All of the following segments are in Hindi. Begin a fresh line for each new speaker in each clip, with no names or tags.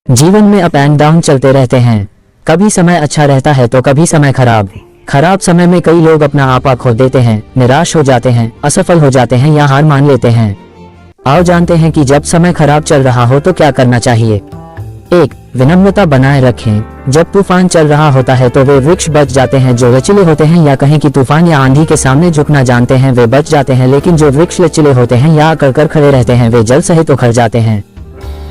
जीवन में अप एंड डाउन चलते रहते हैं। कभी समय अच्छा रहता है तो कभी समय खराब समय में कई लोग अपना आपा खो देते हैं, निराश हो जाते हैं, असफल हो जाते हैं या हार मान लेते हैं। आओ जानते हैं कि जब समय खराब चल रहा हो तो क्या करना चाहिए। 1. विनम्रता बनाए रखें। जब तूफान चल रहा होता है तो वे वृक्ष बच जाते हैं जो लचीले होते हैं, या कहें कि तूफान या आंधी के सामने झुकना जानते हैं वे बच जाते हैं, लेकिन जो वृक्ष लचीले होते हैं या अकड़ कर खड़े रहते हैं वे जल सहित उखड़ जाते हैं।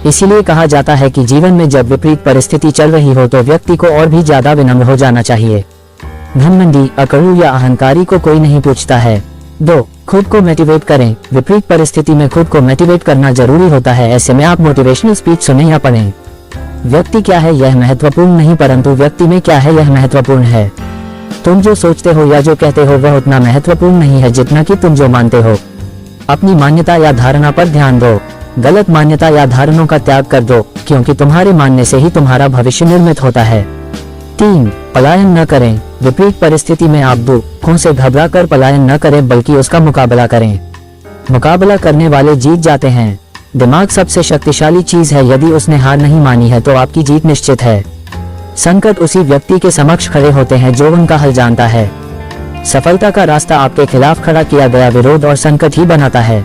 इसीलिए कहा जाता है कि जीवन में जब विपरीत परिस्थिति चल रही हो तो व्यक्ति को और भी ज्यादा विनम्र हो जाना चाहिए। घमंडी, अकड़ू या अहंकारी को कोई नहीं पूछता है। 2. खुद को मोटिवेट करें। विपरीत परिस्थिति में खुद को मोटिवेट करना जरूरी होता है। ऐसे में आप मोटिवेशनल स्पीच सुने या पढ़ें। व्यक्ति क्या है यह महत्वपूर्ण नहीं, परंतु व्यक्ति में क्या है यह महत्वपूर्ण है। तुम जो सोचते हो या जो कहते हो वह उतना महत्वपूर्ण नहीं है जितना कि तुम जो मानते हो। अपनी मान्यता या धारणा पर ध्यान दो। गलत मान्यता या धारणों का त्याग कर दो, क्योंकि तुम्हारे मानने से ही तुम्हारा भविष्य निर्मित होता है। 3. पलायन न करें। विपरीत परिस्थिति में आप दुखों से घबरा कर पलायन न करें, बल्कि उसका मुकाबला करें। मुकाबला करने वाले जीत जाते हैं। दिमाग सबसे शक्तिशाली चीज है। यदि उसने हार नहीं मानी है तो आपकी जीत निश्चित है। संकट उसी व्यक्ति के समक्ष खड़े होते हैं जो उनका हल जानता है। सफलता का रास्ता आपके खिलाफ खड़ा किया गया विरोध और संकट ही बनाता है।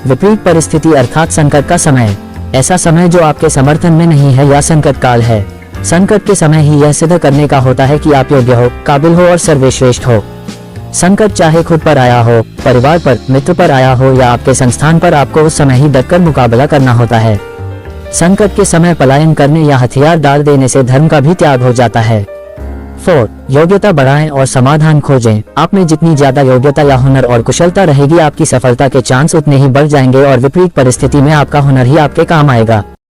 विपरीत परिस्थिति अर्थात संकट का समय, ऐसा समय जो आपके समर्थन में नहीं है या संकट काल है। संकट के समय ही यह सिद्ध करने का होता है कि आप योग्य हो, काबिल हो और सर्वश्रेष्ठ हो। संकट चाहे खुद पर आया हो, परिवार पर, मित्र पर आया हो या आपके संस्थान पर, आपको उस समय ही डटकर मुकाबला करना होता है। संकट के समय पलायन करने या हथियार डाल देने से धर्म का भी त्याग हो जाता है। 4. योग्यता बढ़ाएं और समाधान खोजें। आप में जितनी ज्यादा योग्यता या हुनर और कुशलता रहेगी, आपकी सफलता के चांस उतने ही बढ़ जाएंगे और विपरीत परिस्थिति में आपका हुनर ही आपके काम आएगा।